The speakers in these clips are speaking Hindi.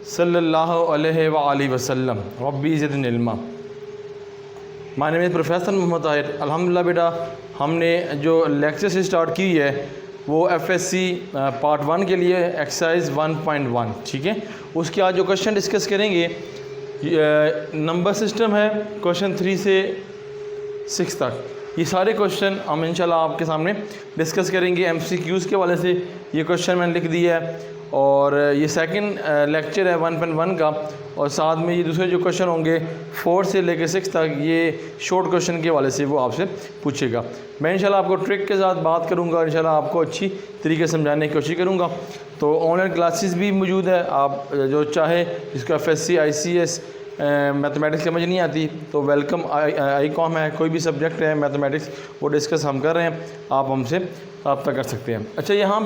सल्लल्लाहु अलैहि वसल्लम रब्बी ज़िदनी इल्मा। My name is professor Mohammad Tahir. अल्हम्दुलिल्लाह बेटा, हमने जो लेक्चर से स्टार्ट की है वो एफएससी पार्ट 1 के लिए एक्सरसाइज 1.1, ठीक है। उसके आज जो क्वेश्चन डिस्कस करेंगे नंबर सिस्टम है, क्वेश्चन 3 से 6 तक। ये सारे क्वेश्चन हम इंशाल्लाह आपके सामने डिस्कस करेंगे। एमसीक्यूज़ के वाले से ये क्वेश्चन मैंने लिख दिया है और ये सेकंड लेक्चर है 1.1 का, और साथ में ये दूसरे जो क्वेश्चन होंगे 4 से लेकर 6 तक, ये शॉर्ट क्वेश्चन के वाले से वो आपसे पूछेगा। मैं इंशाल्लाह आपको ट्रिक के साथ बात करूँगा, इंशाल्लाह आपको अच्छी तरीके से समझाने की कोशिश करूँगा। तो ऑनलाइन क्लासेस भी मौजूद है, आप जो चाहे जिसको एफएससी ICS मैथमेटिक्स समझ नहीं आती तो वेलकम ICOM है, कोई भी सब्जेक्ट है मैथमेटिक्स वो डिस्कस हम कर रहे हैं, आप हमसे रब्ता कर सकते हैं। अच्छा, यहाँ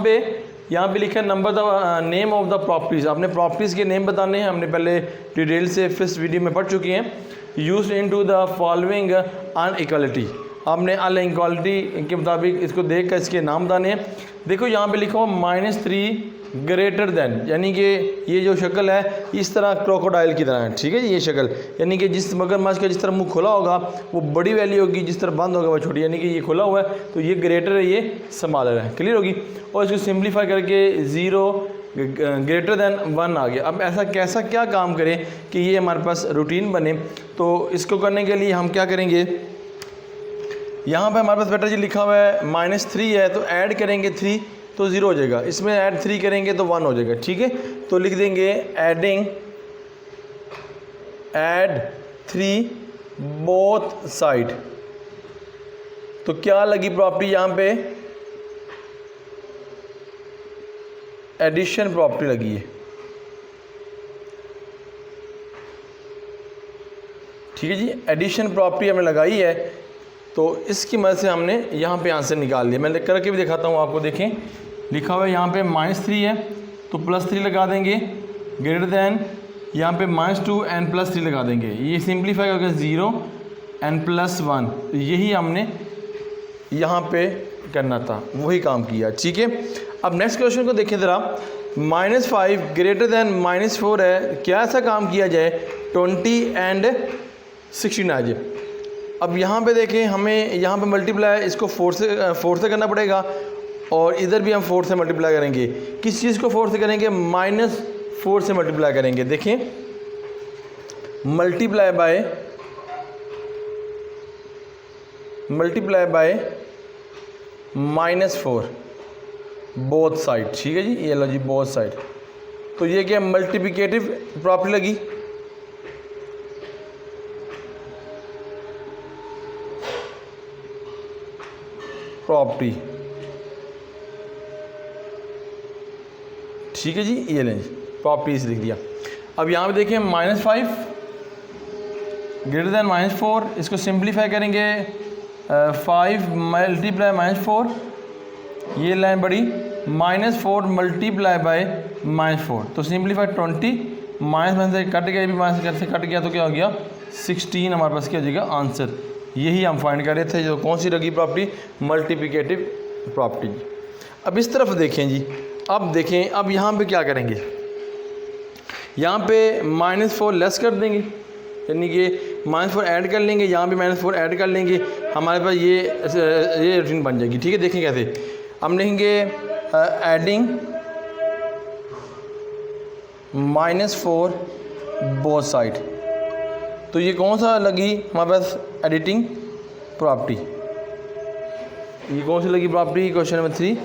पे लिखा है number the name of the properties. आपने प्रॉपर्टीज़ के नेम बताने हैं, हमने पहले डिटेल से फर्स्ट वीडियो में पढ़ चुके हैं। Use into the following inequality, आपने अनइक्वालिटी के मुताबिक इसको देख कर इसके नाम बताने हैं। देखो यहाँ पे लिखा हुआ -3 ग्रेटर दैन, यानी कि ये जो शक्ल है इस तरह क्रोकोडाइल की तरह है, ठीक है जी। ये शक्ल यानी कि जिस मगरमच्छ का जिस तरह मुंह खुला होगा वो बड़ी वैल्यू होगी, जिस तरह बंद होगा वो छोटी, यानी कि ये खुला हुआ है तो ये ग्रेटर है, ये स्मॉलर है। क्लियर होगी। और इसको सिंप्लीफाई करके 0 ग्रेटर दैन 1 आ गया। अब ऐसा कैसा क्या काम करें कि ये हमारे पास रूटीन बने, तो इसको करने के लिए हम क्या करेंगे, यहाँ पर हमारे पास बेटा जी लिखा हुआ है -3 है तो ऐड करेंगे 3 तो 0 हो जाएगा, इसमें ऐड 3 करेंगे तो 1 हो जाएगा, ठीक है। तो लिख देंगे ऐड 3 बोथ साइड। तो क्या लगी प्रॉपर्टी यहाँ पे, एडिशन प्रॉपर्टी लगी है, ठीक है जी। एडिशन प्रॉपर्टी हमने लगाई है तो इसकी मदद से हमने यहाँ पे आंसर निकाल लिया। मैं करके भी दिखाता हूँ आपको, देखें लिखा हुआ है यहाँ पे -3 है तो +3 लगा देंगे, ग्रेटर दैन यहाँ पे -2 एन +3 लगा देंगे। ये सिंप्लीफाई होगा 0 एन +1, तो यही हमने यहाँ पे करना था, वही काम किया, ठीक है। अब नेक्स्ट क्वेश्चन को देखें ज़रा। -5 ग्रेटर दैन -4 है, क्या ऐसा काम किया जाए 20 एंड 16 आ जाए। अब यहाँ पे देखें, हमें यहाँ पे मल्टीप्लाई इसको 4 से करना पड़ेगा और इधर भी हम 4 से मल्टीप्लाई करेंगे। किस चीज़ को 4 से करेंगे, -4 से मल्टीप्लाई करेंगे। देखें मल्टीप्लाई बाय -4 बोथ साइड, ठीक है जी। ये लो जी बोथ साइड, तो ये क्या मल्टीप्लिकेटिव प्रॉपर्टी लगी। प्रॉपर्टी, ठीक है जी। ये लें जी प्रॉपर्टीज लिख दिया। अब यहाँ पे देखें -5 ग्रेटर दैन -4, इसको सिंप्लीफाई करेंगे 5 मल्टीप्लाई -4, ये लाइन बड़ी -4 मल्टीप्लाई बाय -4, तो सिंप्लीफाई 20 माइनस से कट गया, भी माइनस से कट गया तो क्या हो गया 16 हमारे पास क्या हो जाएगा आंसर। यही हम फाइंड कर रहे थे, जो कौन सी लगी प्रॉपर्टी, मल्टीप्लिकेटिव प्रॉपर्टी। अब इस तरफ देखें जी, अब देखें अब यहाँ पे क्या करेंगे, यहाँ पे -4 लेस कर देंगे, यानी कि -4 ऐड कर लेंगे, यहाँ पे -4 ऐड कर लेंगे, हमारे पास ये रूटीन बन जाएगी, ठीक है। देखें कैसे, हम लिखेंगे एडिंग -4 बोथ साइड। तो ये कौन सा लगी हमारे पास एडिटिंग प्रॉपर्टी, ये कौन सी लगी प्रॉपर्टी, क्वेश्चन नंबर 3।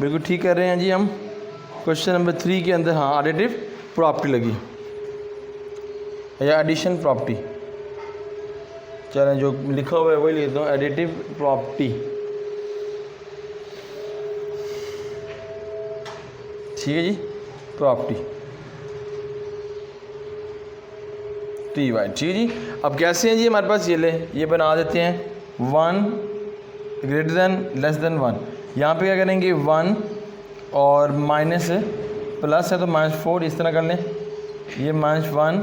बिल्कुल ठीक कर रहे हैं जी हम, क्वेश्चन नंबर 3 के अंदर हाँ एडिटिव प्रॉपर्टी लगी या एडिशन प्रॉपर्टी। चलें जो लिखा हुआ है वही लिखता हूँ, एडिटिव प्रॉपर्टी, ठीक है जी। प्रॉपर्टी TY, ठीक है जी। अब कैसे हैं जी हमारे पास, ये बना देते हैं 1 ग्रेटर दैन लेस दैन 1। यहाँ पे क्या करेंगे 1 और माइनस प्लस है तो -4 इस तरह कर लें, ये -1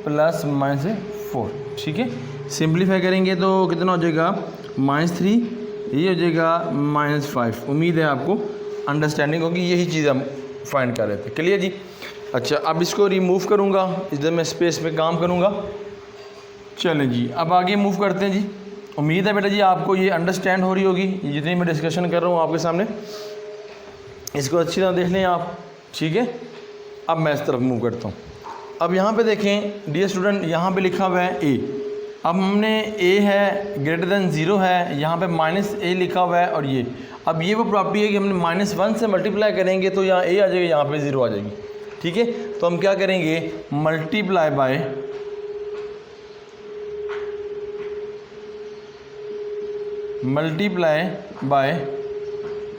प्लस -4, ठीक है। सिंप्लीफाई करेंगे तो कितना हो जाएगा -3, ये हो जाएगा -5। उम्मीद है आपको अंडरस्टैंडिंग होगी, यही चीज़ हम फाइंड कर रहे थे। क्लियर जी। अच्छा, अब इसको रिमूव करूँगा, इधर मैं स्पेस में काम करूँगा। चलें जी, अब आगे मूव करते हैं जी। उम्मीद है बेटा जी आपको ये अंडरस्टैंड हो रही होगी, ये जितनी मैं डिस्कशन कर रहा हूँ आपके सामने, इसको अच्छी तरह देख लें आप, ठीक है। अब मैं इस तरफ मूव करता हूँ। अब यहाँ पे देखें डियर स्टूडेंट, यहाँ पे लिखा हुआ है ए। अब हमने ए है ग्रेटर देन 0 है, यहाँ पे -a लिखा हुआ है, और ये अब ये वो प्रॉपर्टी है कि हमने -1 से मल्टीप्लाई करेंगे तो यहाँ a आ जाएगा, यहाँ पे 0 आ जाएगी, ठीक है। तो हम क्या करेंगे, multiply by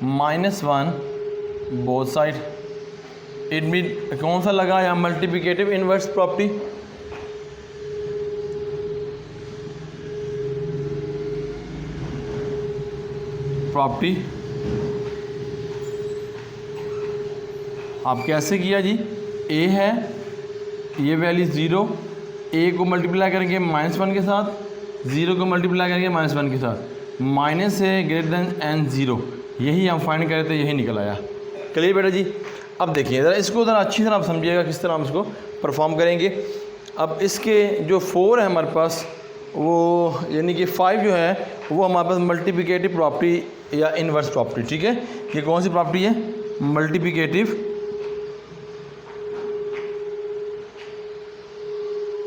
-1 both side. It mean कौन सा लगा यहाँ, मल्टीप्लिकेटिव इनवर्स प्रॉपर्टी। आप कैसे किया जी, a है, ये वैल्यू 0, a को मल्टीप्लाई करेंगे -1 के साथ, 0 को मल्टीप्लाई करेंगे -1 के साथ, माइनस है ग्रेटर देन n 0, यही हम फाइंड कर रहे थे, यही निकल आया। क्लियर बेटा जी। अब देखिए ज़रा इसको ज़रा अच्छी तरह आप समझिएगा किस तरह हम इसको परफॉर्म करेंगे। अब इसके जो 4 है हमारे पास, वो यानी कि 5 जो है वो हमारे पास मल्टीप्लिकेटिव प्रॉपर्टी या इनवर्स प्रॉपर्टी, ठीक है। ये कौन सी प्रॉपर्टी है, मल्टीप्लिकेटिव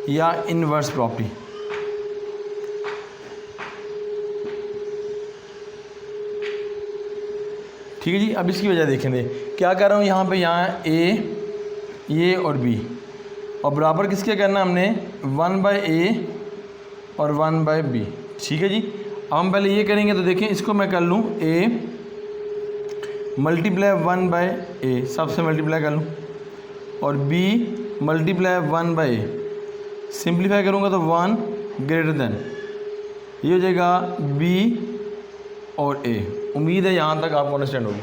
या इनवर्स प्रॉपर्टी। ठीक है जी। अब इसकी वजह देखेंगे, क्या कर रहा हूँ यहाँ पे, यहाँ a, ये और b, और बराबर किसके करना है हमने, 1/a और 1/b, ठीक है जी। अब हम पहले ये करेंगे, तो देखें इसको मैं कर लूँ a मल्टीप्लाई 1/a, सबसे मल्टीप्लाई कर लूँ, और b मल्टीप्लाई 1/a, सिंप्लीफाई करूँगा तो 1 ग्रेटर देन, ये हो जाएगा b और a। उम्मीद है यहाँ तक आपको अंडरस्टैंड होगी।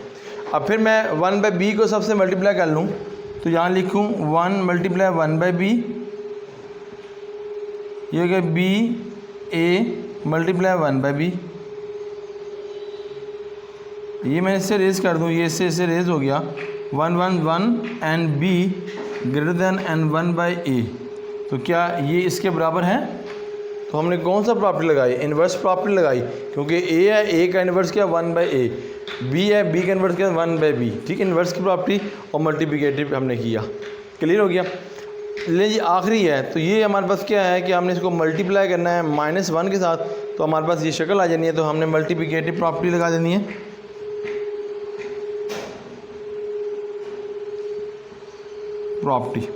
अब फिर मैं 1/b को सबसे मल्टीप्लाई कर लूँ, तो यहाँ लिखूँ 1 मल्टीप्लाई 1/b, ये हो गया b a मल्टीप्लाई 1/b। ये मैं इससे रेज कर दूँ, ये इससे रेज हो गया, 1 1 1 and b greater than n 1/a। तो क्या ये इसके बराबर है, तो हमने कौन सा प्रॉपर्टी लगाई, इन्वर्स प्रॉपर्टी लगाई, क्योंकि a है, a का इन्वर्स क्या 1/a, b है, b का इन्वर्स क्या 1/b, ठीक है। इन्वर्स की प्रॉपर्टी और मल्टीप्लिकेटिव हमने किया। क्लियर हो गया। ले जी आखिरी है, तो ये हमारे पास क्या है कि हमने इसको मल्टीप्लाई करना है -1 के साथ, तो हमारे पास ये शक्ल आ जानी है, तो हमने मल्टीप्लिकेटिव प्रॉपर्टी लगा देनी है। प्रॉपर्टी,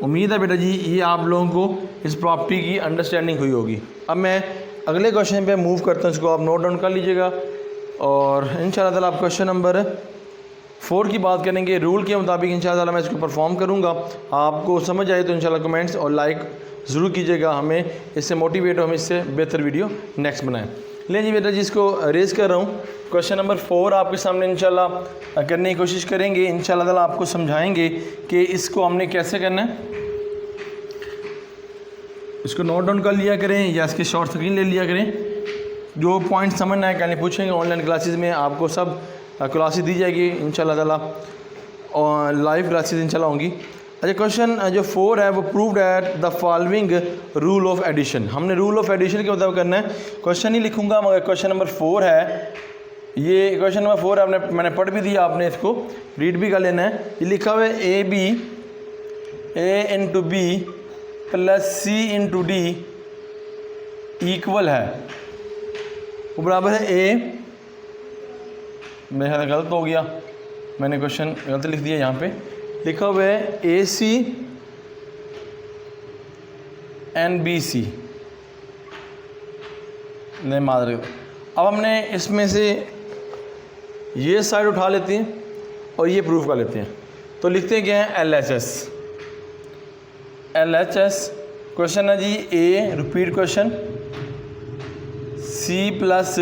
उम्मीद है बेटा जी ये आप लोगों को इस प्रॉपर्टी की अंडरस्टैंडिंग हुई होगी। अब मैं अगले क्वेश्चन पे मूव करता हूँ, इसको आप नोट डाउन कर लीजिएगा, और इंशाल्लाह ताला आप क्वेश्चन नंबर 4 की बात करेंगे। रूल के मुताबिक इंशाल्लाह ताला मैं इसको परफॉर्म करूँगा। आपको समझ आए तो इंशाल्लाह कमेंट्स और लाइक ज़रूर कीजिएगा, हमें इससे मोटिवेट हो, हम इससे बेहतर वीडियो नेक्स्ट बनाएँ। ले जी बेटा जी इसको रेज़ कर रहा हूँ। क्वेश्चन नंबर 4 आपके सामने इंशाल्लाह करने की कोशिश करेंगे। इंशाल्लाह ताला आपको समझाएंगे कि इसको हमने कैसे करना है। इसको नोट डाउन कर लिया करें या इसकी शॉर्ट स्क्रीन ले लिया करें। जो पॉइंट समझना है कल पूछेंगे, ऑनलाइन क्लासेस में आपको सब क्लासेस दी जाएगी इंशाल्लाह ताला, और लाइव क्लासेस इंशाल्लाह होंगी। अच्छा, क्वेश्चन जो 4 है वो proved at the following rule of addition. हमने रूल ऑफ एडिशन के मुताबिक करना है। क्वेश्चन ही लिखूंगा मगर क्वेश्चन नंबर 4 है, ये क्वेश्चन नंबर 4 है, मैंने पढ़ भी दिया, आपने इसको रीड भी कर लेना है। ये लिखा हुआ है ए इंटू बी प्लस सी इंटू डी इक्वल है, वो बराबर है ए, मेरे ख्याल गलत हो गया, मैंने क्वेश्चन गलत लिख दिया। यहाँ पे लिखा हुआ है ए सी एन बी सी, नहीं मार। अब हमने इसमें से ये साइड उठा लेते हैं और ये प्रूफ कर लेते हैं। तो लिखते हैं क्या है, एल एच एस क्वेश्चन है जी A, repeat question, C plus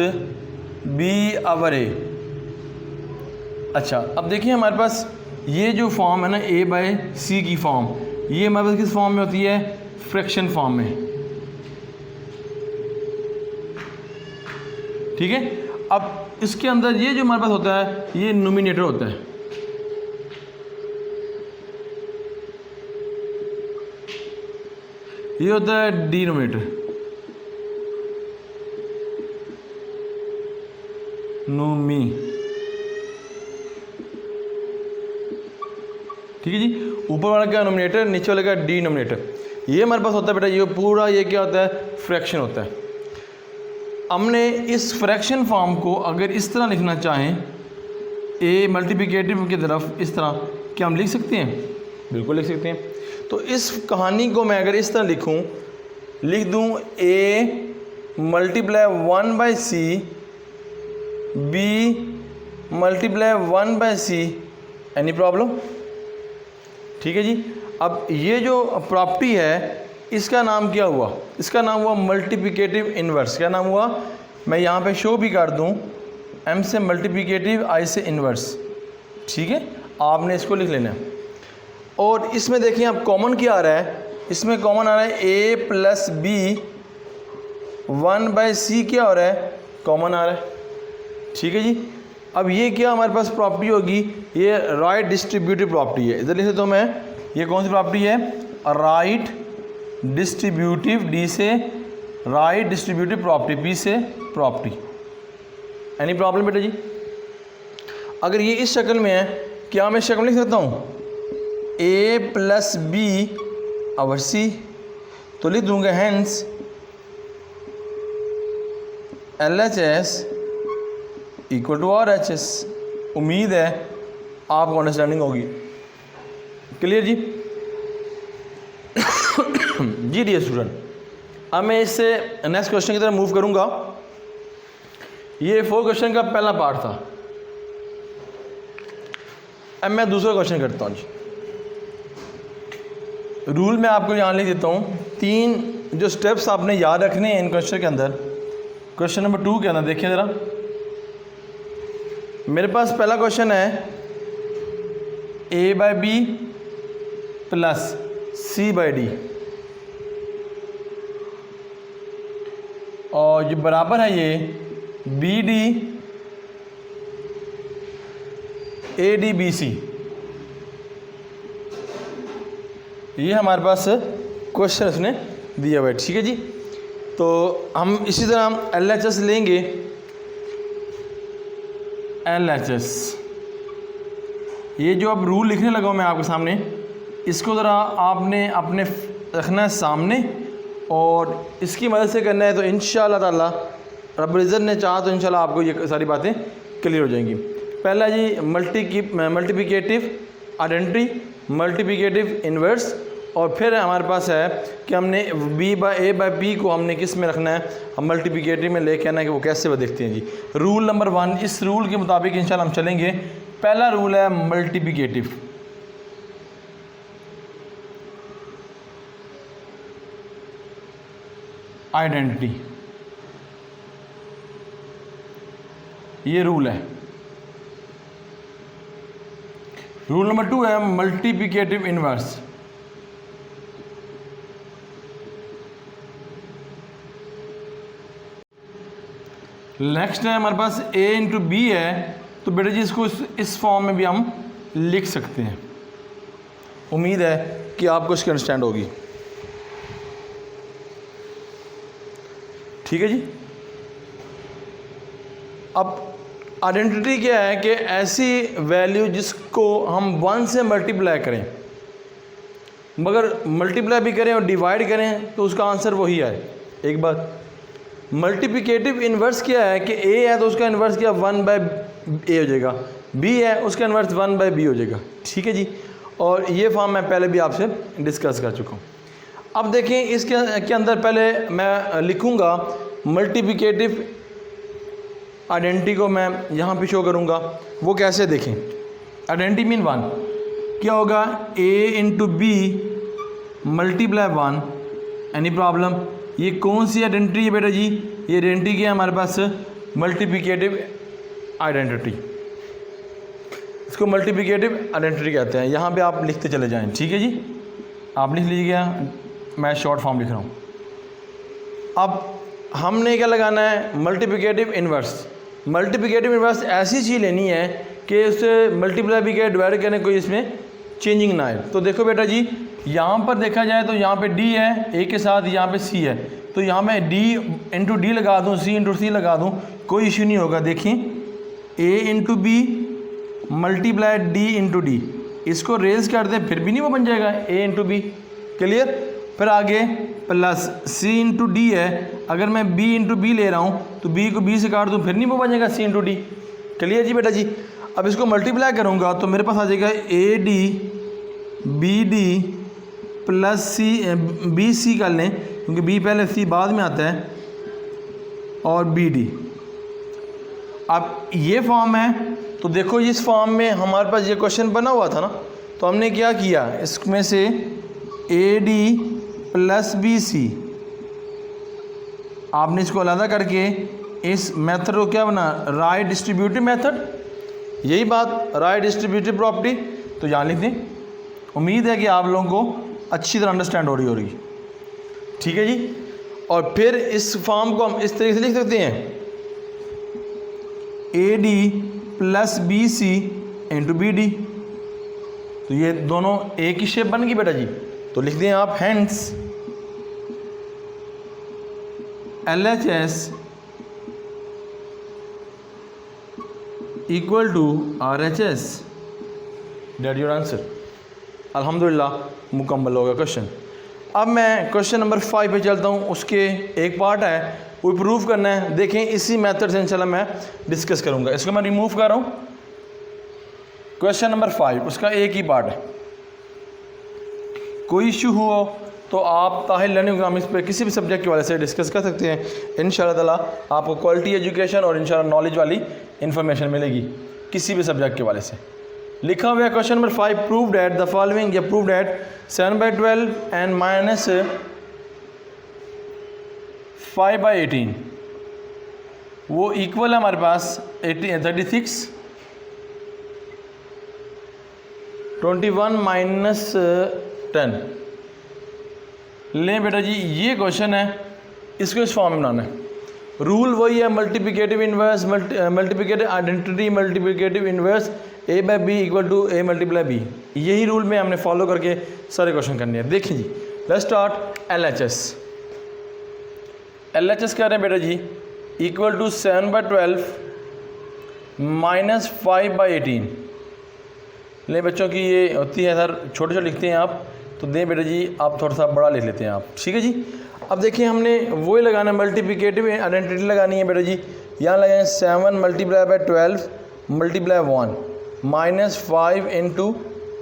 B over A. अच्छा, अब देखिए हमारे पास ये जो फॉर्म है ना ए बाय सी की फॉर्म, ये हमारे पास किस फॉर्म में होती है, फ्रैक्शन फॉर्म में, ठीक है। अब इसके अंदर ये जो हमारे पास होता है ये नोमिनेटर होता है, ये होता है डिनोमिनेटर, नोमी, ठीक है जी। ऊपर वाला क्या नोमिनेटर, नीचे वाले का डिनोमिनेटर। ये हमारे पास होता है बेटा, ये पूरा ये क्या होता है, फ्रैक्शन होता है। हमने इस फ्रैक्शन फॉर्म को अगर इस तरह लिखना चाहें, ए मल्टीप्लिकेटिव की तरफ इस तरह, क्या हम लिख सकते हैं? बिल्कुल लिख सकते हैं। तो इस कहानी को मैं अगर इस तरह लिखूं, लिख दूं A multiply 1/c B multiply 1/c, any problem? ठीक है जी। अब ये जो प्रॉपर्टी है इसका नाम क्या हुआ? इसका नाम हुआ मल्टीप्लिकेटिव इन्वर्स। क्या नाम हुआ? मैं यहाँ पे शो भी कर दूँ, m से मल्टीप्लिकेटिव, i से इन्वर्स। ठीक है, आपने इसको लिख लेना है। और इसमें देखिए अब कॉमन क्या आ रहा है, इसमें कॉमन आ रहा है a प्लस बी 1/c, क्या हो रहा है, कॉमन आ रहा है। ठीक है जी। अब ये क्या हमारे पास प्रॉपर्टी होगी, ये राइट डिस्ट्रीब्यूटिव प्रॉपर्टी है। इधर लिख देता हूँ मैं, ये कौन सी प्रॉपर्टी है, राइट डिस्ट्रीब्यूटिव, डी से राइट डिस्ट्रीब्यूटिव प्रॉपर्टी, पी से प्रॉपर्टी। एनी प्रॉब्लम बेटा जी? अगर ये इस शक्ल में है, क्या मैं इस शक्ल में लिख सकता हूँ a plus B over C? तो लिख दूंगा hence LHS equal to RHS। उम्मीद है आपको अंडरस्टैंडिंग होगी। क्लियर जी? जी डियर स्टूडेंट, अब मैं इससे नेक्स्ट क्वेश्चन की तरफ मूव करूंगा। ये 4 क्वेश्चन का पहला पार्ट था। अब मैं दूसरा क्वेश्चन करता हूँ जी। रूल मैं आपको यहाँ लिख देता हूँ। 3 जो स्टेप्स आपने याद रखने हैं इन क्वेश्चन के अंदर। क्वेश्चन नंबर 2 के अंदर देखिए ज़रा, मेरे पास पहला क्वेश्चन है a/b प्लस c/d, और जो बराबर है ये BD ADBC। ये हमारे पास क्वेश्चन उसने दिया हुआ है। ठीक है जी। तो हम इसी तरह हम LHS लेंगे। LHS, ये जो अब रूल लिखने लगा हूँ मैं आपके सामने, इसको ज़रा आपने अपने रखना है सामने और इसकी मदद से करना है। तो इंशाअल्लाह ताला रब्बुल इज़्ज़त ने चाहा तो इंशाअल्लाह आपको ये सारी बातें क्लियर हो जाएंगी। पहला जी मल्टीप्लिकेटिव आइडेंटिटी, मल्टीप्लिकेटिव इन्वर्स, और फिर हमारे पास है कि हमने a/b को हमने किस में रखना है, हम मल्टीप्लिकेटिव में लेके आना है कि वो कैसे वो देखते हैं जी। रूल नंबर 1, इस रूल के मुताबिक इंशाल्लाह हम चलेंगे। पहला रूल है मल्टीप्लिकेटिव। आइडेंटिटी, ये रूल है। रूल नंबर 2 है मल्टीप्लिकेटिव इन्वर्स। नेक्स्ट है हमारे पास a इंटू बी है, तो बेटा जी इसको इस फॉर्म में भी हम लिख सकते हैं। उम्मीद है कि आपको इसकी अंडरस्टैंड होगी। ठीक है जी। अब आइडेंटिटी क्या है कि ऐसी वैल्यू जिसको हम 1 से मल्टीप्लाई करें, मगर मल्टीप्लाई भी करें और डिवाइड करें तो उसका आंसर वही आए। एक बात मल्टीप्लिकेटिव इन्वर्स क्या है कि a है तो उसका इन्वर्स क्या 1/a हो जाएगा, b है उसका इन्वर्स 1/b हो जाएगा। ठीक है जी। और ये फॉर्म मैं पहले भी आपसे डिस्कस कर चुका हूँ। अब देखें इसके अंदर पहले मैं लिखूँगा मल्टीप्लिकेटिव आइडेंटिटी को मैं यहाँ पे शो करूँगा। वो कैसे देखें, आइडेंटिटी मीन 1 क्या होगा, a into B multiply 1, any problem? ये कौन सी आइडेंटिटी है बेटा जी? ये आइडेंटिटी क्या है हमारे पास, मल्टीप्लिकेटिव आइडेंटिटी। इसको मल्टीप्लिकेटिव आइडेंटिटी कहते हैं। यहाँ पे आप लिखते चले जाएं। ठीक है जी, आप लिख लीजिएगा, मैं शॉर्ट फॉर्म लिख रहा हूँ। अब हमने क्या लगाना है, मल्टीप्लिकेटिव इन्वर्स। मल्टीप्लिकेटिव इन्वर्स ऐसी चीज़ लेनी है कि उससे मल्टीप्लाई भी करें डिवाइड करें, कोई इसमें चेंजिंग ना आए। तो देखो बेटा जी, यहाँ पर देखा जाए तो यहाँ पे डी है ए के साथ, यहाँ पे सी है, तो यहाँ मैं डी इंटू डी लगा दूँ, सी इंटू सी लगा दूँ, कोई इश्यू नहीं होगा। देखिए A into B multiply D into D, इसको रेज कर दें फिर भी नहीं वो बन जाएगा ए इंटू बी। क्लियर। फिर आगे प्लस सी इंटू डी है, अगर मैं बी इंटू बी ले रहा हूँ तो बी को बी से काट दूँ फिर नहीं वो बनेगा सी इंटू डी। क्लियर जी बेटा जी। अब इसको मल्टीप्लाई करूँगा तो मेरे पास आ जाएगा A D B D plus C B C कर लें क्योंकि बी पहले सी बाद में आता है, और बी डी। अब ये फॉर्म है, तो देखो इस फॉर्म में हमारे पास ये क्वेश्चन बना हुआ था ना, तो हमने क्या किया, इसमें से A D plus B C, आपने इसको अलग करके इस मेथड को क्या बना, राइट डिस्ट्रीब्यूटिव मेथड, यही बात राइट डिस्ट्रीब्यूटिव प्रॉपर्टी। तो यहाँ लिख दें। उम्मीद है कि आप लोगों को अच्छी तरह अंडरस्टैंड हो रही होगी। ठीक है जी। और फिर इस फॉर्म को हम इस तरीके से लिख सकते हैं, A D plus B C into B D. तो ये दोनों एक ही शेप बन गई बेटा जी। तो लिख दें आप, hence L H S equal to R H S. That your answer. अल्हम्दुलिल्लाह मुकम्मल हो गया क्वेश्चन। अब मैं क्वेश्चन नंबर 5 पे चलता हूँ। उसके एक पार्ट है वो प्रूव करना है। देखें इसी मेथड से इंशाल्लाह मैं डिस्कस करूँगा। इसको मैं रिमूव कर रहा हूँ। क्वेश्चन नंबर 5 उसका एक ही पार्ट है। कोई इशू हो तो आप ताहिर लर्निंग इकोनॉमिक्स पे किसी भी सब्जेक्ट के वाले से डिस्कस कर सकते हैं। इंशाल्लाह ताला आपको क्वालिटी एजुकेशन और इंशाल्लाह नॉलेज वाली इन्फॉर्मेशन मिलेगी किसी भी सब्जेक्ट के वाले से। लिखा हुआ है question number 5, prove that the following, या प्रूव डैट 7/12 एंड माइनस 5/18 वो इक्वल है हमारे पास 36, 21 माइनस 10। लें बेटा जी, ये क्वेश्चन है, इसको इस फॉर्म में बनाना है। रूल वही है, multiplicative inverse, multiplicative identity, multiplicative inverse, A by B equal to A multiply B. यही रूल में हमने फॉलो करके सारे क्वेश्चन करने हैं। देखिए जी, let's start. L H S, L H S कह रहे हैं बेटा जी इक्वल टू 7/12 माइनस 5/18। ले बच्चों की ये होती है सर, छोटे छोटे लिखते हैं आप, तो दें बेटा जी आप थोड़ा सा बड़ा लिख लेते हैं आप। ठीक है जी। अब देखिए हमने वही लगाना है, मल्टीप्लिकेटिव आइडेंटिटी लगानी है बेटा जी। यहाँ लगाएं 7 multiply by 12 multiply 1 minus 5 into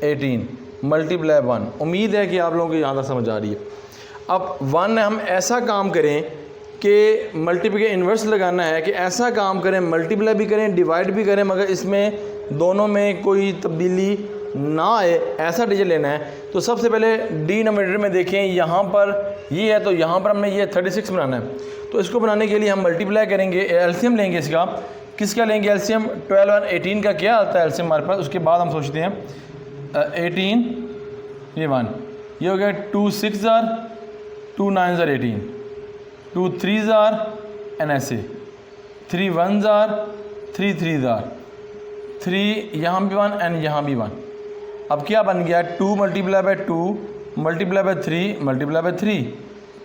18 multiply 1। उम्मीद है कि आप लोगों को यहाँ तक समझ आ रही है। अब 1 हम ऐसा काम करें कि मल्टीप्लिकेटिव इन्वर्स लगाना है, कि ऐसा काम करें मल्टीप्लाई भी करें डिवाइड भी करें, मगर इसमें दोनों में कोई तब्दीली ना आए, ऐसा डिजिट लेना है। तो सबसे पहले डिनोमिनेटर में देखें, यहाँ पर ये है तो यहाँ पर हमने ये 36 बनाना है। तो इसको बनाने के लिए हम मल्टीप्लाई करेंगे, एलसीएम लेंगे इसका। किसका लेंगे एलसीएम? 12 और 18 का क्या आता है एलसीएम हमारे पास। उसके बाद हम सोचते हैं 18 ये 1, ये हो गया 2 6 जार 2 9 जार 18, 2 3 जार एन ऐसे 3 1 जार 3 3 जार 3, यहाँ भी 1 एंड यहाँ भी 1। अब क्या बन गया, 2 multiply by 2 multiply by 3 multiply by 3,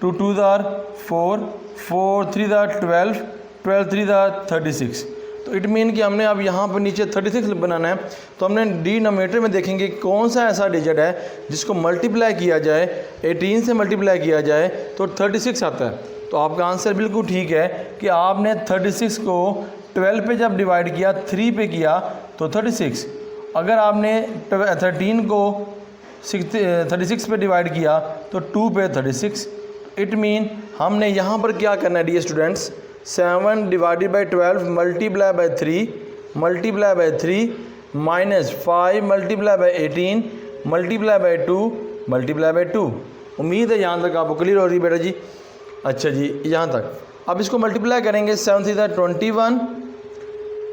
2 2 jar 4 4 3 jar 12 12 3 jar 36। तो इट मीन कि हमने अब यहाँ पर नीचे 36 बनाना है। तो हमने डिनोमिनेटर में देखेंगे कौन सा ऐसा डिजिट है जिसको मल्टीप्लाई किया जाए, 18 से मल्टीप्लाई किया जाए तो 36 आता है। तो आपका आंसर बिल्कुल ठीक है कि आपने 36 को 12 पे जब डिवाइड किया 3 पे किया तो 36। अगर आपने 13 को 36 पे डिवाइड किया तो 2 पे 36। इट मीन हमने यहाँ पर क्या करना है dear students, 7 divided by 12 multiply by 3 multiply by 3 minus 5 multiply by 18 multiply by 2 multiply by 2। उम्मीद है यहाँ तक आपको क्लियर हो रही है बेटा जी। अच्छा जी, यहाँ तक। अब इसको मल्टीप्लाई करेंगे 7 3 21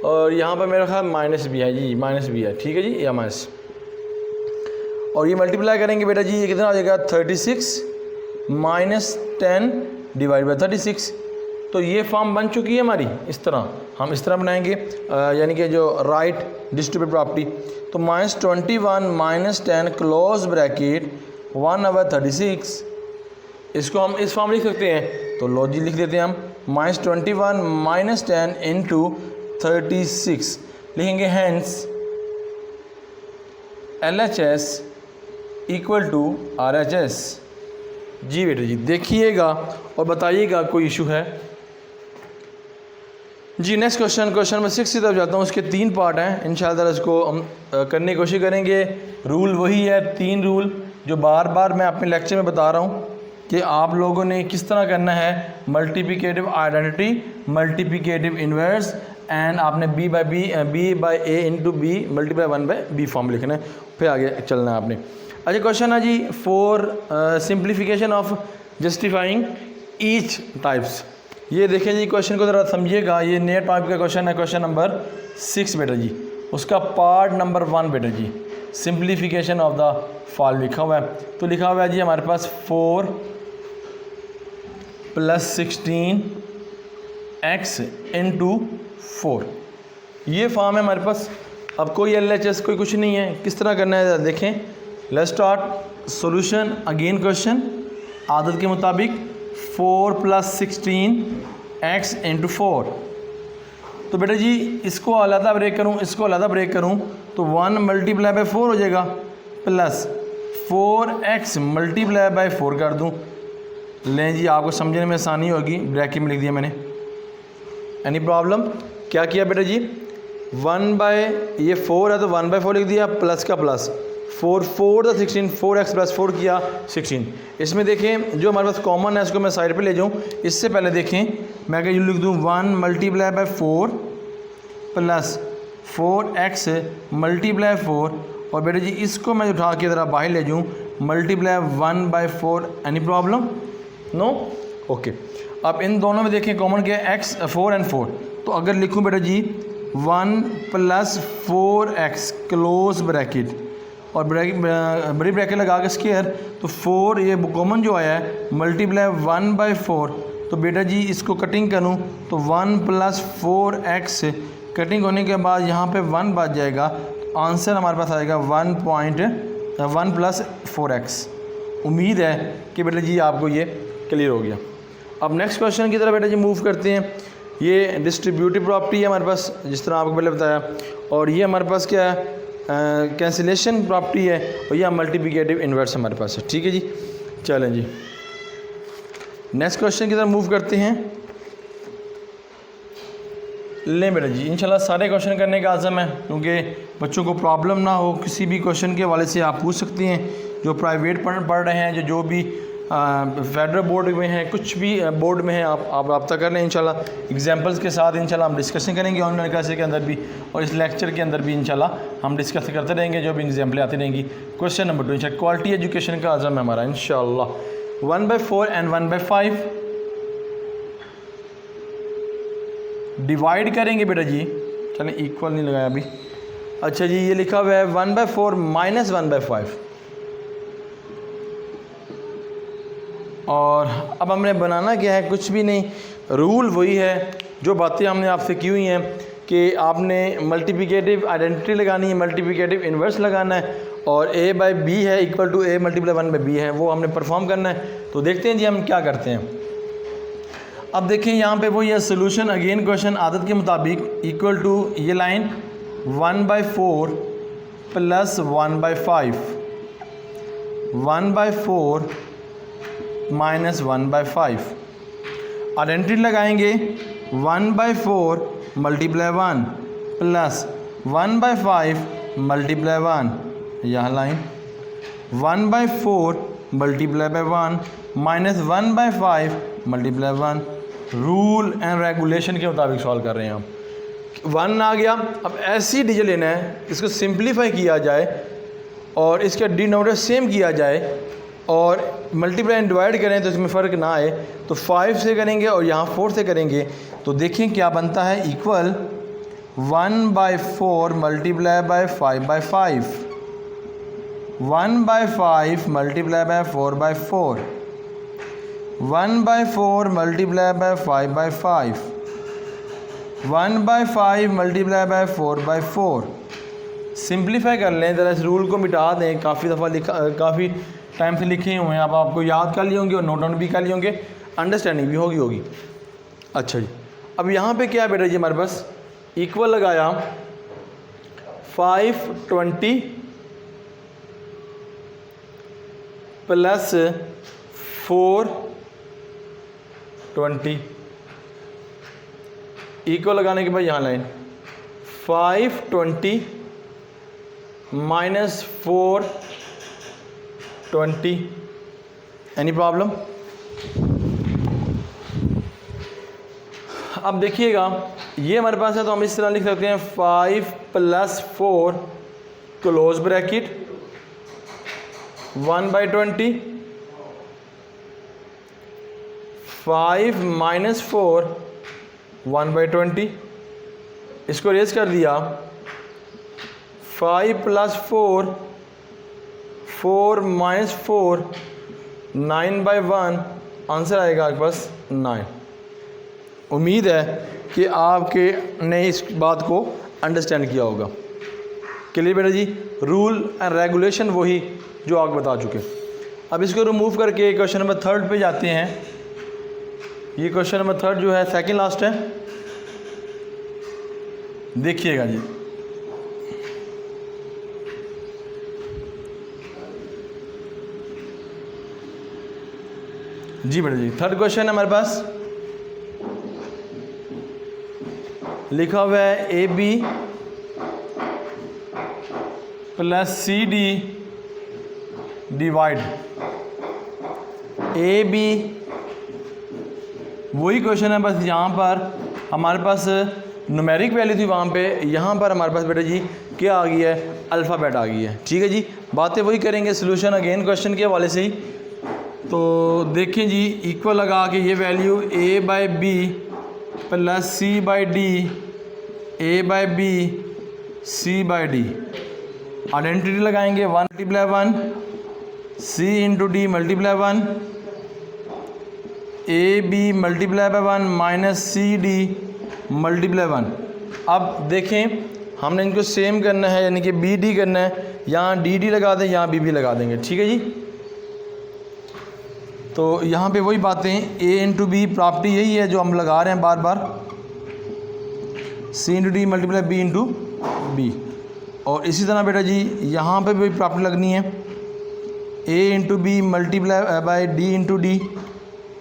और यहाँ पर मेरा ख्याल माइनस भी है जी, माइनस भी है, ठीक है जी, या माइनस। और ये मल्टीप्लाई करेंगे बेटा जी, ये कितना आ जाएगा 36 माइनस 10 डिवाइड बाई 36। तो ये फॉर्म बन चुकी है हमारी। इस तरह हम इस तरह बनाएंगे, यानी कि जो राइट डिस्ट्रीब्यूटिव प्रॉपर्टी। तो -21 -10 क्लोज ब्रैकेट 1/36, इसको हम इस फॉर्म लिख सकते हैं। तो लॉजिक लिख देते हैं हम, -21 -10 इंटू 36 लिखेंगे। Hence LHS equal to RHS। जी बेटे जी, देखिएगा और बताइएगा कोई इशू है। जी नेक्स्ट क्वेश्चन नंबर 6 की तरफ जाता हूँ। उसके 3 पार्ट हैं, इंशाअल्लाह इसको हम करने की कोशिश करेंगे। रूल वही है, 3 रूल जो बार बार मैं अपने लेक्चर में बता रहा हूँ कि आप लोगों ने किस तरह करना है। Multiplicative identity, multiplicative inverse and आपने b by a into B multiply 1/b form लिखना है, फिर आगे चलना है आपने। अच्छा क्वेश्चन है जी, for simplification of justifying each types. ये देखें जी, क्वेश्चन को ज़रा समझिएगा। ये नया टाइप का क्वेश्चन है, क्वेश्चन नंबर 6 बेटा जी। उसका पार्ट नंबर 1 बेटा जी, सिंप्लीफिकेशन ऑफ द फॉल लिखा हुआ है। तो लिखा हुआ है जी हमारे पास 4 + 16 x इंटू 4, ये फॉर्म है हमारे पास। अब कोई LHS कोई कुछ नहीं है, किस तरह करना है देखें। Let's start solution again. Question आदत के मुताबिक 4 + 16 x इंटू 4। तो बेटा जी इसको अलहदा ब्रेक करूँ, इसको अलहदा ब्रेक करूँ तो 1 × 4 हो जाएगा, प्लस 4x × 4 कर दूँ। लें जी, आपको समझने में आसानी होगी, ब्रैकेट में लिख दिया मैंने। Any problem? क्या किया बेटा जी, 1/ये 4 है तो 1/4 लिख दिया, प्लस का प्लस 4 4 × 16, 4x + 4 किया 16। इसमें देखें जो हमारे पास कॉमन है इसको मैं साइड पे ले जाऊँ। इससे पहले देखें मैं क्या लिख दूँ, 1 × 4 प्लस 4x × 4, और बेटा जी इसको मैं उठा के ज़रा बाहर ले जाऊँ, multiply 1/4। Any problem? No? Okay. अब इन दोनों में देखें कॉमन क्या है, x 4 और 4। तो अगर लिखूँ बेटा जी 1 + 4x क्लोज ब्रैकेट और बड़ी ब्रैकेट लगा के स्क्वायर, तो 4 ये कॉमन जो आया है मल्टीप्लाई 1/4। तो बेटा जी इसको कटिंग करूँ तो 1 + 4x कटिंग होने के बाद यहाँ पे 1 बच जाएगा। तो आंसर हमारे पास आएगा 1 + 4x। उम्मीद है कि बेटा जी आपको ये क्लियर हो गया। अब नेक्स्ट क्वेश्चन की तरफ बेटा जी मूव करते हैं। ये डिस्ट्रीब्यूटिव प्रॉपर्टी है हमारे पास, जिस तरह आपको पहले बताया, और ये हमारे पास क्या है, कैंसिलेशन प्रॉपर्टी है, और यह मल्टीप्लिकेटिव इन्वर्स हमारे पास है। ठीक है जी, चलें जी नेक्स्ट क्वेश्चन की तरफ मूव करते हैं। लें बेटा जी, इंशाल्लाह सारे क्वेश्चन करने का आज़म है, क्योंकि बच्चों को प्रॉब्लम ना हो। किसी भी क्वेश्चन के हवाले से आप पूछ सकते हैं, जो प्राइवेट पढ़ रहे हैं, जो भी फेडरल बोर्ड में हैं, कुछ भी बोर्ड में हैं, आप रब्ता कर लें। इंशाल्लाह एग्जांपल्स के साथ इंशाल्लाह हम डिस्कशन करेंगे ऑनलाइन क्लासेस के अंदर भी, और इस लेक्चर के अंदर भी इंशाल्लाह हम डिस्कस करते रहेंगे, जो भी एग्जाम्पल आती रहेंगी। क्वेश्चन नंबर 2 इंशाल्लाह क्वालिटी एजुकेशन का आज़म है हमारा इंशाल्लाह। 1/4 एंड 1/5 डिवाइड करेंगे बेटा जी। चलें, इक्वल नहीं लगाया अभी। अच्छा जी, ये लिखा हुआ है 1/4 - 1/5, और अब हमने बनाना क्या है, कुछ भी नहीं। रूल वही है जो बातें हमने आपसे की हुई हैं कि आपने मल्टीप्लिकेटिव आइडेंटिटी लगानी है, मल्टीप्लिकेटिव इन्वर्स लगाना है, और a/b है इक्वल टू a × 1/b है, वो हमने परफॉर्म करना है। तो देखते हैं जी हम क्या करते हैं। अब देखें यहाँ पे वही है सोल्यूशन अगेन क्वेश्चन आदत के मुताबिक इक्वल टू ये लाइन 1/4 + 1/5, 1/4 - 1/5। आइडेंटिटी लगाएंगे 1/4 × 1 प्लस 1/5 × 1, यह line 1/4 × 1 minus 1/5 × 1। Rule and regulation के मुताबिक सॉल्व कर रहे हैं हम। 1 आ गया, अब ऐसी डिजिट लेना है, इसको सिंप्लीफाई किया जाए और इसका डिनोमिनेटर सेम किया जाए और मल्टीप्लाई एंड डिवाइड करें तो इसमें फ़र्क ना आए। तो 5 से करेंगे और यहाँ 4 से करेंगे, तो देखें क्या बनता है, equal 1/4 × 5/5, 1/5 × 4/4, 1/4 multiply by 5/5, 1/5 multiply by 4/4। Simplify कर लें ज़रा, इस रूल को मिटा दें। काफ़ी दफ़ा काफ़ी टाइम से लिखे हुए हैं, अब आपको याद कर लिए होंगे और नोट डाउन भी कर लिए होंगे, अंडरस्टैंडिंग भी होगी। अच्छा जी, अब यहाँ पे क्या बेटा जी हमारे पास इक्वल लगाया 520 प्लस 420, इक्वल लगाने के बाद यहाँ लाइन 520 माइनस 420। Any problem? अब देखिएगा ये हमारे पास है तो हम इस तरह लिख सकते हैं 5 + 4 क्लोज ब्रैकेट 1/20, 5 - 4 1/20। इसको रेज कर दिया 5 + 4 4 - 4 9/1, आंसर आएगा आपके पास 9। उम्मीद है कि आपके ने इस बात को अंडरस्टैंड किया होगा। क्लियर बेटा जी? रूल एंड रेगुलेशन वही जो आप बता चुके। अब इसको रिमूव करके क्वेश्चन नंबर 3 पे जाते हैं। ये क्वेश्चन नंबर 3 जो है सेकंड लास्ट है, देखिएगा जी। जी बेटा जी, थर्ड क्वेश्चन है हमारे पास, लिखा हुआ है AB + CD डिवाइड AB। वही क्वेश्चन है, बस यहाँ पर हमारे पास न्यूमेरिक वैल्यू थी वहाँ पे, यहाँ पर हमारे पास बेटा जी क्या आ गई है, अल्फ़ाबेट आ गई है। ठीक है जी, बातें वही करेंगे, सोल्यूशन अगेन क्वेश्चन के हवाले से ही। तो देखें जी, इक्वल लगा के ये value A/B + C/D, A/B C/D, identity लगाएंगे 1 × 1 C × D × 1 AB × 1 - CD × 1। अब देखें हमने इनको सेम करना है, यानी कि BD करना है, यहाँ DD लगा दें, यहाँ BB लगा देंगे। ठीक है जी, तो यहाँ पे वही बातें A × B प्रॉपर्टी यही है जो हम लगा रहे हैं बार बार, C × D × B × B। और इसी तरह बेटा जी यहाँ पे भी प्रॉपर्टी लगनी है, A × B × D × D,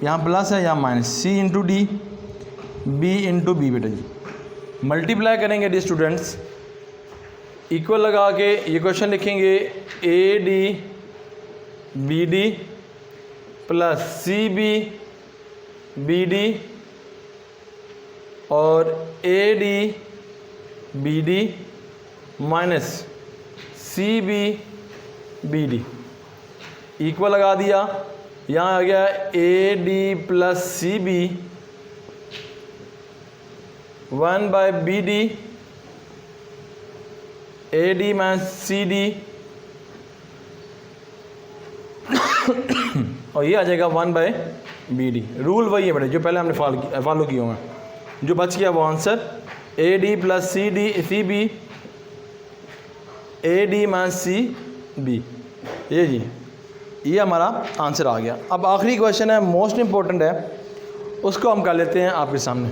यहाँ प्लस है यहाँ minus, C × D B × B बेटा जी। मल्टीप्लाई करेंगे डी स्टूडेंट्स, इक्वल लगा के ये क्वेश्चन लिखेंगे AD BD + CB BD और AD BD - CB BD, equal लगा दिया। यहाँ आ गया AD + CB 1/BD, AD - CD और ये आ जाएगा 1/BD। रूल वही है बेटा जो पहले हमने फॉलो किया हुआ है, जो बच गया वो answer AD + CB AD - CB। ये जी, ये हमारा आंसर आ गया। अब आखिरी क्वेश्चन है, मोस्ट इम्पोर्टेंट है, उसको हम कर लेते हैं आपके सामने।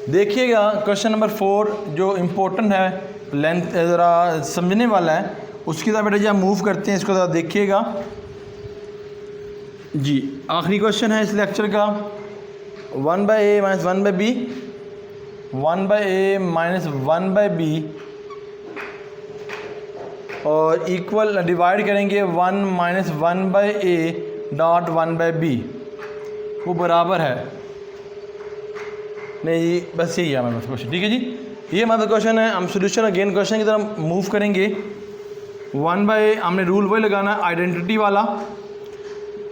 देखिएगा क्वेश्चन नंबर 4 जो इम्पोर्टेंट है, लेंथ ज़रा समझने वाला है, उसकी तरह बेटा जी हम मूव करते हैं, इसको ज़रा देखिएगा जी। आखिरी क्वेश्चन है इस लेक्चर का, 1/A - 1/B, 1/A - 1/B और इक्वल डिवाइड करेंगे 1 - 1/A डॉट 1/B, वो बराबर है नहीं, बस यही है हमारे पास क्वेश्चन। ठीक है जी, ये हमारा क्वेश्चन है। हम सोल्यूशन अगेन क्वेश्चन की तरफ मूव करेंगे। 1/A हमने रूल वही लगाना है, आइडेंटिटी वाला,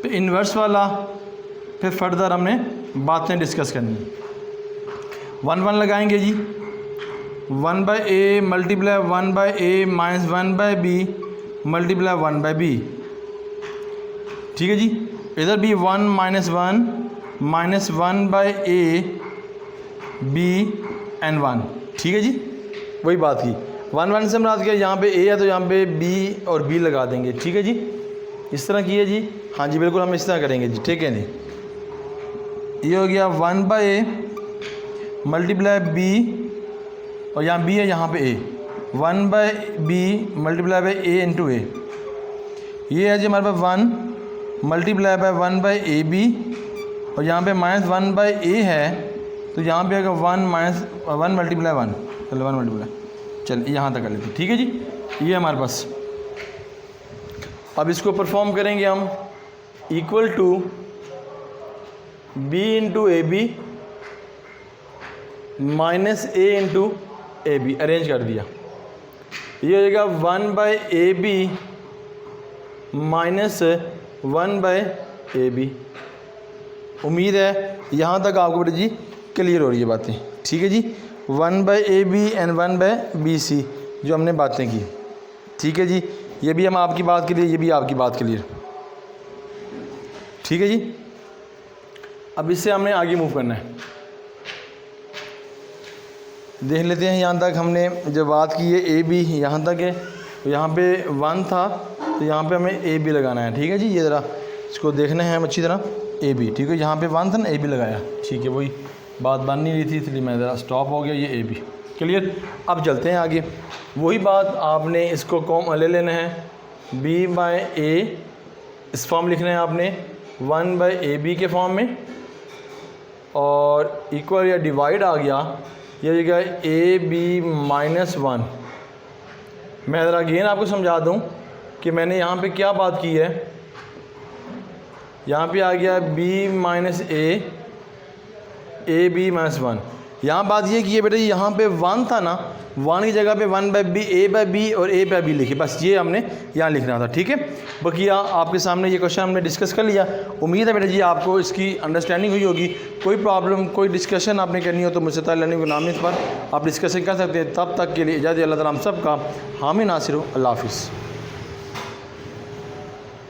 फिर इन्वर्स वाला, फिर फर्दर हमने बातें डिस्कस करनी। 1 लगाएंगे जी, 1/A × 1/A - 1/B × 1/B। ठीक है जी, इधर भी 1 minus one by A B n 1, ठीक है जी। वही बात की 1 से मुराद क्या, यहाँ पे ए है तो यहाँ पे बी और बी लगा देंगे, ठीक है जी। इस तरह की है जी, हाँ जी बिल्कुल हम इस तरह करेंगे जी, ठीक है जी। ये हो गया 1 बाई ए मल्टीप्लाई बी, और यहाँ बी है यहाँ पे A, 1 by B multiply by A into A. ये है जी हमारे पास 1 multiply by 1 by A B, और यहाँ पे -1 बाई ए है तो यहाँ पे आएगा 1 मल्टीप्लाई 1, चलो 1 मल्टीप्लाई, चल यहाँ तक कर लेते हैं, ठीक है जी। ये हमारे पास, अब इसको परफॉर्म करेंगे हम, equal to B into A B minus A into A B, arrange कर दिया। ये हो जाएगा 1 by A B minus 1 by A B. उम्मीद है यहाँ तक आपको बेटा जी क्लियर हो रही है बातें, ठीक है जी। 1 by A B and 1 by B C जो हमने बातें की, ठीक है जी। ये भी हम आपकी बात क्लियर, ये भी आपकी बात क्लियर, ठीक है जी। अब इससे हमने आगे मूव करना है, देख लेते हैं। यहाँ तक हमने जब बात की है ए बी यहाँ तक है, तो यहाँ पे 1 था तो यहाँ पे हमें ए बी लगाना है, ठीक है जी। ये ज़रा इसको देखना है हम अच्छी तरह, ए बी, ठीक है। यहाँ पे 1 था ना, ए बी लगाया, ठीक है। वही बात बन नहीं रही थी इसलिए मैं ज़रा स्टॉप हो गया, ये ए बी क्लियर। अब चलते हैं आगे, वही बात आपने इसको कॉम ले लेना है, बी बाई ए इस फॉर्म लिखना है आपने 1 बाई ए बी के फॉर्म में, और इक्वल या डिवाइड आ गया, ये जगह ए बी -1। मैं ज़रा अगेन आपको समझा दूं कि मैंने यहाँ पे क्या बात की है। यहाँ पे आ गया बी माइनस ए बी -1। यहाँ बात ये की है बेटा, यहाँ पे 1 था ना, 1 की जगह पे 1 by B, A by B और ए बाई बी लिखी, बस ये हमने यहाँ लिखना था, ठीक है। बाकी आपके सामने ये क्वेश्चन हमने डिस्कस कर लिया। उम्मीद है बेटा जी आपको इसकी अंडरस्टैंडिंग हुई होगी। कोई प्रॉब्लम, कोई डिस्कशन आपने करनी हो तो मुझसे लर्निंग के नाम पर आप डिस्कशन कर सकते हैं। तब तक के लिए इजाज़त, अल्लाह ताला हम सब का हामी नासिर हो। अल्लाह हाफिज़।